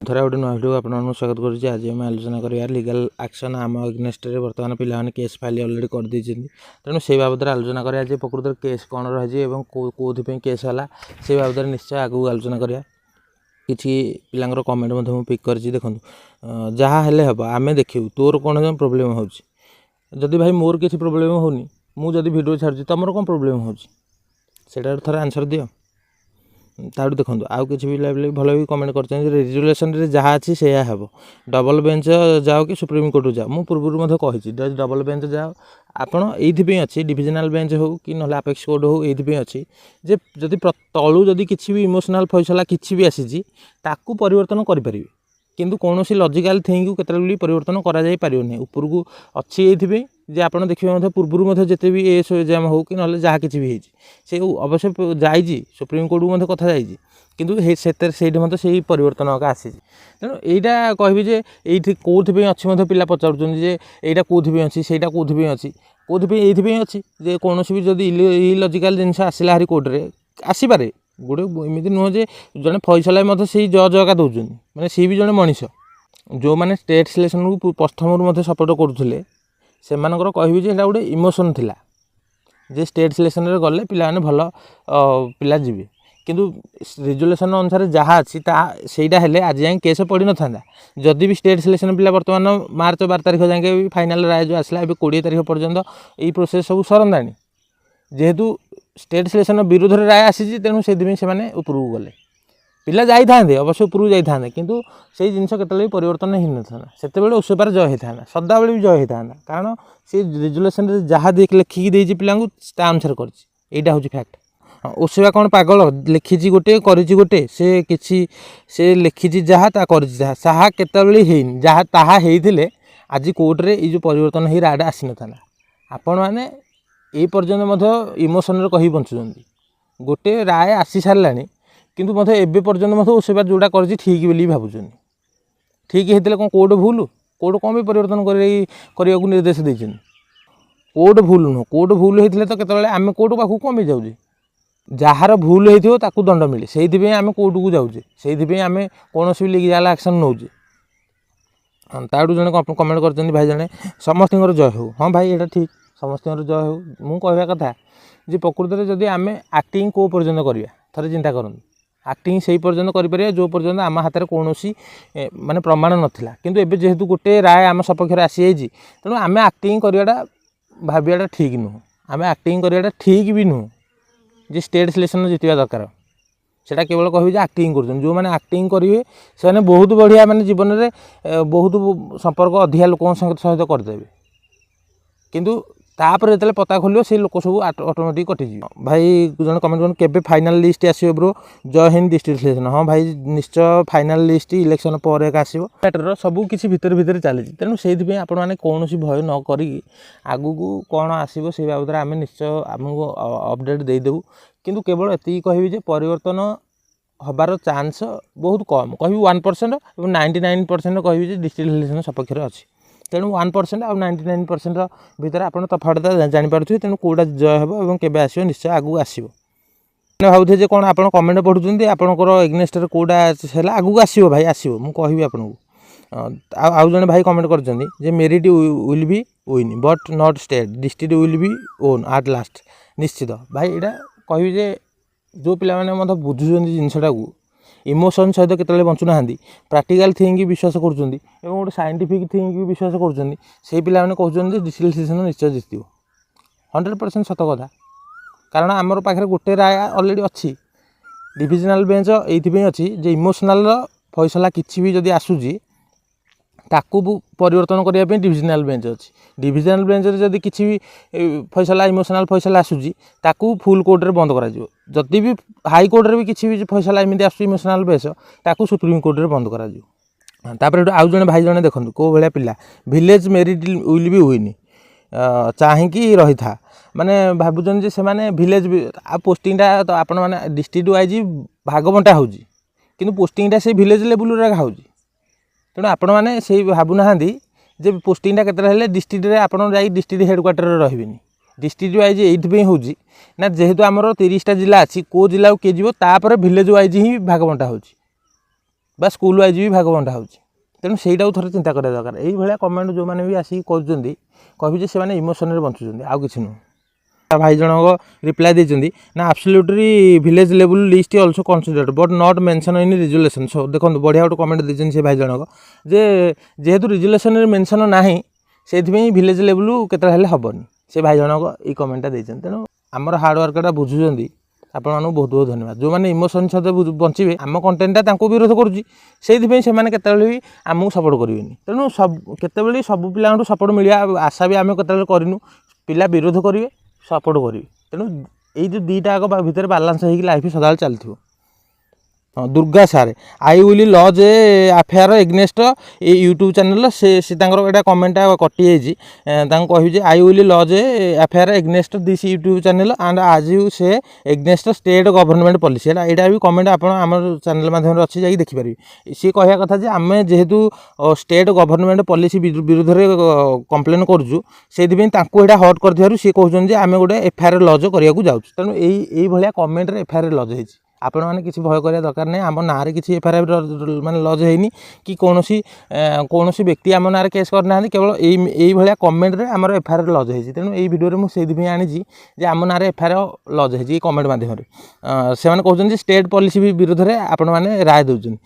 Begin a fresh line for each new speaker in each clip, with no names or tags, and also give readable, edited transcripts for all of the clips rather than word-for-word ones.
थोड़ा गोटे नुआ भिडियो आपको स्वागत करुँच। आज आम आलोचना करिया लीगल एक्शन आम अगेन्स्ट बर्तमान पिलाने केस फाइल अलरेडी कर तेणु से बाबद आलोचना करिया जे प्रकृत केस कौन रही कौन केस है से बाबद निश्चय आगू आलोचना करिया। किसी पिलांर कमेंट मुझे पिक कर देखूँ जहाँ हेले हम आम देखू तोर कौन प्रोब्लेम हो जदि भाई मोर किसी प्रोब्लेम होनी मुझे भिडियो छाड़ी तुम कौन प्रोब्लेम होटा थोड़ा आंसर दियो। ताड़ू देखो आउ कि भल भी कमेंट कर रेजुलेसन जहाँ अच्छी से हम डबल बेंच जाओ कि सुप्रीम कोर्ट जाओ मु पूर्व कही डबल बेंच जाओ आपण ये अच्छी डिविजनल बेंच हो कि ना आपेक्स कोर्ट हो ये अच्छी जे जदि तलू जदि किसी भी इमोशनल फैसला किसी भी आसी ताकू परिवर्तन करें किंतु कौन लॉजिकल थिंग को केतले परिवर्तन कराई उपरकू अच्छी ये जे आप देखिए पूर्व जिते भी एस एग्जाम हो कि ना जहाँ किसी भी से अवश्य जाइए सुप्रीम कोर्ट को कथा जाइए किंतु से परिवर्तन आसी तेणु यहाँ कहबी जे ये कौन अच्छी पिला पचारूँ यहाँ कौन अच्छी से कौन अच्छी कौन ये अच्छी जे कौन भी जब इलॉजिकल जिनस आसला हारी कोर्टे आसपे गोटे एमती नुह जे जड़े फैसला से जज आका दौरान मैंने सी भी जड़े मनीष जो मैंने स्टेट सिलेक्शन को प्रथम सपोर्ट करुले से कहबी जे गोटे इमोशन थिला जे स्टेट सिलेक्शन रे गले पिला माने भल पिला जीवे किंतु रेजुलेसन अनुसार जहाँ अच्छी सेटा हेले आज जाए केस पड़ी न था जदि भी स्टेट सिलेक्शन पिला बर्तमान मार्च 12 तारीख जाए फाइनाल राय जो आसला 20 तारीख पर्यंत यही प्रोसेस सब सरंदा जेहेतु स्टेट सिलेक्शन विरोध में राय आसी तेणु से उपरकू गले पिला जाई थांदे अवश्य उपरकू जाई थांदे किंतु से जिनस केतले परिवर्तन हो न सेते ओसेपार जय होता सदा बेले भी जय होता कारण से रेजुलेसन जहाँ लिखिकी देती पिला अनुसार करटा हूँ फैक्ट। ओसेवा कौन पागल लिखी गोटे गोटे से किसी से लिखी जहाँ कर केतले जहाँ ताहा आज कोर्टे ये पर्यटन हो रायटा आसी न था आपण मैंने ये पर्यंत इमोशन कही बंचुंट गोटे राय आसी सारा किंतु मत एवं पर्यंत ओसेवा जोड़ा कर ठीक बोली भावुँ ठीक होते कौन कोर्ट भूल कोर्ट कौन भी परिवर्तन करने को निर्देश देते कोर्ट भूल नुह कोर्ट भूल होते तो केतले आम कोर्ट पाक कौन भी जाऊे जार भूल हो दंड मिले से आम कोर्ट को जाऊे से आम कौन भी लीगल एक्शन नौजे। ताड़ू जड़े कमेंट कर भाई जड़े समस्त जय हो हाँ भाई यहाँ ठीक समस्त जय हो मु कहवा कथा जे प्रकृत में जदि आम एक्टिंग कौ पर्यंत करवा थे चिंता करूँ एक्टिंग से पर्यंत कर जो पर्यंत आम हाथ में कौन माने प्रमाण नाला किंतु एबे जेहेतु गोटे राय आम सपक्ष आसी तेणु आम एक्टिंग करवाटा भावियाटा ठीक नुह आम एक्टिंग करवाटा ठीक भी नुह जे स्टेट सिलेक्शन जितवा दरकार सेटा केवल कह एक्टिंग कर जो मैंने एक्टिंग करेंगे से बहुत बढ़िया माने जीवन में बहुत संपर्क अधिका लोक सहित करदे किंतु तापर जो पता खोलो से लोक सब ऑटोमेटिक कटिज। भाई जन कमेंट कर फाइनाल लिस्ट आसो ब्रो जय हिंद डिस्ट्रिक्ट सिलेक्शन हाँ भाई निश्चय फाइनाल लिस्ट इलेक्शन पर एक आसो मैटर सब किसी भितर भितर चली तेणु से आपने कौन भय न करी आगू को कौन आसो से बाबद आम निश्चय आमको अपडेट देदेबू किंतु केवल एति कहबी परिवर्तन हबार चांस बहुत कम कह 1% और 99% कहबी डिस्ट्रिक्ट सिलेक्शन सपक्ष अच्छी तेणु 1% और 99% भितर आप तफावटा जानीपे तेणु कौटा जय हे केवे आसो निश्चय आगू आसो भावुए जे कौन आप कमेंट पढ़ुं आपंकर एग्नेस्ट कौटा है आगू आसो भाई आसो मुझे कहबी आपको आउ जड़े भाई कमेंट कर merit will be win but not state district will be won at last निश्चित भाई यहाँ कहबी जे जो पिला बुझुं जिनसटा को इमोशन सहित केतले बंचुना प्राक्टिकल थिंग विश्वास कर गोटे साइंटिफिक थिंग भी विश्वास कर पिला कहते डिस्ट्रिक्ट सिलेक्शन निश्चय जितब 100% सत कथा कारण आमर पाखे गोटे राय अलरेडी अच्छी डिविजनल बेंच ये अच्छी जे इमोशनल फैसला किसी भी जदि आसूसी ताकू परिवर्तन करने डिविजनल बेंच अच्छी डिविजनल बेंच जदि किसी भी फैसला इमोशनल फैसला आसूसी ताकू फुल कोर्ट रे बंद करा जदि भी हाई कोर्ट रे भी किसी भी फैसला एमती आस इमोशनल बेस ताकू सुप्रीम कोर्ट रे बंद करा आउ जड़े भाई जड़े देखो कौ भाया पिला village merit will be win चाहिए रही था माने भावुन से माने विलेज पोस्टिंगटा तो आपण मैंने डिस्ट्रिक्ट वाइज भाग बंटा हो पोस्टिंगटा से विलेज लेवल रे हो तेणु आपण मैंने से भावुना जे पोस्टिंगटा के डिस्ट्रिक्ट रे आपण जाई डिस्ट्रिक्ट हेडक्वार्टर रही डिस्ट्रिक्ट वाइज ये हूँ ना जेहेतु आमर 30टा जिला अच्छी कौ जिला किए जीव तापर विलेज वाइज ही भाग बंटा हो बा स्कूल वाइज भी भाग बंटा हो तेणु सहीटा थोड़े चिंता करा दरकार यही कमेंट जो मैंने भी आसिक कर कहे से इमोशन बंचुंट आउ कि नुह भाई जनक रिप्लाई देते ना absolutely village level list also considered but not mention in resolution so देखो बढ़िया गोटे कमेंट देते से भाई जनक जे जेहेतु रिजोल्यूशन मेंशन ना से विलेज लेवल केत हेनी से भाई जनक ये कमेंटा देते तेणु आमर हार्डवर्कटा बुझुं आपण बहुत बहुत धन्यवाद जो मैंने इमोशन सहित बचे आम कंटेंटा विरोध करुँच से भी आमको सपोर्ट करेंगे तेणु सब केत सब पिला सपोर्ट मिले आशा भी आम के करनु पिला विरोध करेंगे सपोर्ट करेंगे तेणु ये जो दीटा भितर बालांस हो लाइफ सदा चलती हाँ दुर्गा सारे I will lodge a FIR against a YouTube channel से कमेंटा कटि कहि I will lodge a FIR against this YouTube channel and आज you say against state government policy यहाँ भी कमेंट आम चैनल माध्यम अच्छी जाकि देखिपारे सी कह कथा जे आम जेहेतु स्टेट गवर्नमेंट पॉलिसी विरुद्ध में कंप्लेन करूँ से हट कर सी कहते आम गोटे एफआईआर लॉज करने जाऊँ तेणु यही कमेंट एफआईआर लॉज होती आपण मैंने किसी भय करिया दरकार नहीं आम ना किसी एफआईआर माने लॉज होनी कि कौन व्यक्ति आम ना केस करना केवल यही कमेंट रे आमर एफआईआर लॉज होती तेणु यही वीडियो मुझे आनी जे आम ना एफआईआर लॉज होती कमेंट माध्यम से कहते स्टेट पॉलिसी विरुद्ध में आपण मैंने राय दौरान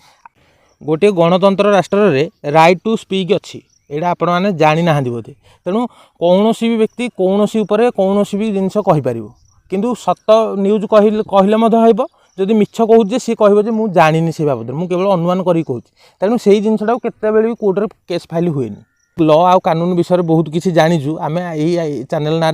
गोटे गणतंत्र राष्ट्र रे राइट टू स्पीक अच्छी यहाँ आपण मैंने जानी ना बोधे तेणु कौन भी व्यक्ति कौन कौन भी जिनस कहीपर किंतु सत न्यूज कहले जदि मिछ कहूँ सी कह मुझे जानी से बाबद मुझे केवल अनुमान करी कहूँ तेणु से जिनसा केत भी कोर्टे केस फाइल हुए लॉ आउ कानून विषय में बहुत किसी जानीचु आम यही चैनल ना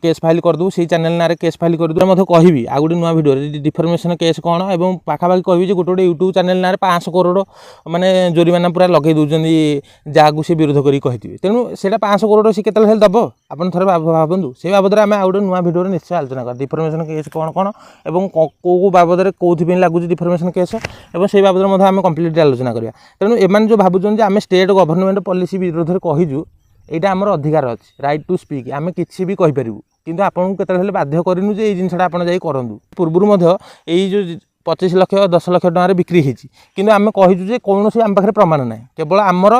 केस फाइल करदू से चैनल ना केस फाइल करदू कहि आ गए नुआ भिडियो डिफर्मेशन केस कौन और पाखापाखि कहि गोटे गोटे यूट्यूब चैनल ना 500 करोड़ माने जोरिमाना पूरा लगे दूसरी जहाँ से विरोध करी कही तेणु से 500 करोड़ सी के दब आप थे भावतु से बाबद में आम आ गए नुआ भिडियो निश्चय आलोचना कर डिफर्मेशन केस कौन कौन और कौ बाबद में कौन लगुच डिफर्मेशन केस और से बाबद में आम कम्प्लीटली आलोचना करिया तेणु एम जो भावुं आम स्टेट गवर्नमेंट पॉलिसी विरोध में कहीजु यहाँ आमर अधिकार अच्छी राइट टू स्पीक आम किसी भी कहीपर किंतु आपको केतले बाध्य करूँ जे जिनसा आप करूँ पूर्व यही जो 25 लाख 10 लाख टकर बिक्री होती किंतु आम कहीजु कौन आम पाखे प्रमाण ना केवल आमर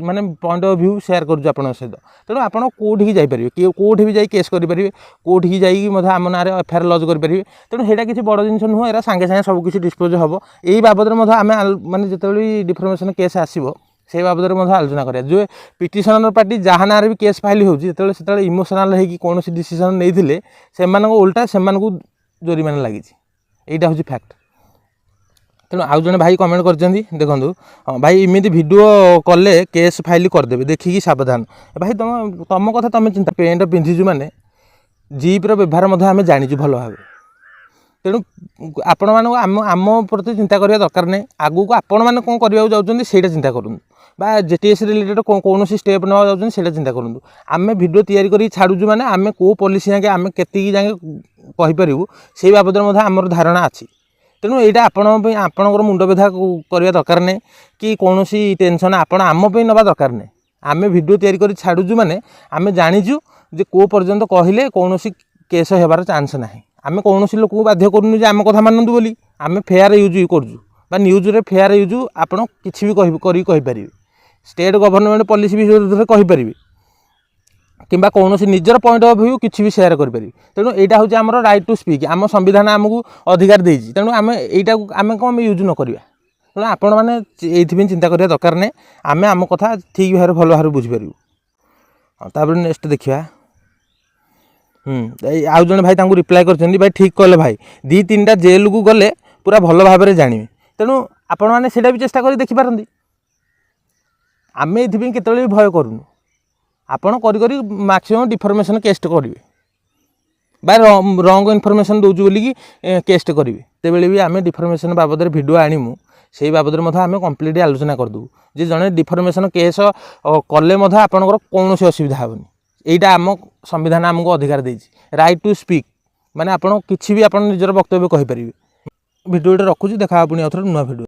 माने पॉइंट ऑफ व्यू शेयर करूँ आप सहित तेणु आप कौटी जापर कौटी भी जा केस करेंगे कौटी जाइए आम ना एफआईआर लॉज करेंगे तेणु यहाँ किसी बड़ जिन नुह यहाँ सागे सागे सब किसी डिस्पोज हम यही बाबद में आम माने जो डिफर्मेशन केस आसो से बाबद में आलोचना करा जो पिटिशनर पार्टी जहाँ ना भी केस फाइल होते इमोशनाल हो कौन डिसीजन नहीं से उल्टा से जोरिमाना लगी यहाँ हूँ फैक्ट तेणु आउ जड़े भाई कमेंट कर देखूँ हाँ भाई इमिदी वीडियो कले केस फाइल करदे देखिकी सावधान भाई तुम कथा तुम चिंता पेंट पिंधिचु माने जीप्र व्यवहार आम जाचु भल भाव तेणु आपण मानक आम प्रति चिंता करिया दरकार नहीं आगू को आपण मैंने कौन करने जाऊँच से चिंता करूँ बा जेटीएस रिलेटेड कौन स्टेप ना जाऊँ से चिंता करूँ आम भिडियो तैयारी कर छाड़ू माने आम कौ पॉलिसी जाके आम केती जाके कहीपर से बाबद में आमर धारणा अच्छी तेणु यहाँ आपणकर मुंड बेधा करने दरकार नहीं कि कौन टेंशन आपण आम नवा दरकार नहीं आम भिडियो तैयारी कर छाड़ू माने आम जाचु जे को पर्यंत कहले कौन केस होबार चांस ना आम कौन लोक को बाध्य करूँ जे आम कथा मानतु बोली आम फेयर यूज करूँ न्यूज रे फेयर यूज आप किसी भी कहीपर स्टेट गवर्नमेंट पॉलिसी विरोध में कहीपर कि कौन निजर पॉइंट ऑफ व्यू किसी भी शेयर करें तेणु यहाँ हूँ आम राइट टू स्पीक आम संविधान आमको अधिकार देती तेणु आम यहाँ आम कौन यूज न करवा तेणु आपण मैंने ये चिंता करिया दरकार नहीं आम आम कथा ठीक भाव भल भाव बुझीपर हाँ नेक्स्ट देखा आउ जड़े भाई रिप्लाई कर भाई ठीक कले भाई 2-3टा जेल को गले पूरा भल भाव में जाने तेणु आपण मैंने से भी चेष्टा कर देखिपारती आम ये केतले भय करूँ आपण करी मैक्सिमम डिफर्मेशन केस्ट करेंगे बा रंग इनफर्मेशन दूसरी बोलिकी केस्ट करेंगे तेबले भी आम डिफर्मेशन बाबद भिडियो आणीमु से बाबद में आम कम्प्लीट आलोचना करदेबू जे जड़े डिफर्मेशन केस कले आपंकर कौन असुविधा हेनी यहाँ आम संविधान आमको अधिकार देती राइट टू स्पीक माने आपण किसी भी आप निजर वक्तव्य कहीपर भिडियो रखुच्छी देखा पुणी आउथरे नुआ भिडियो।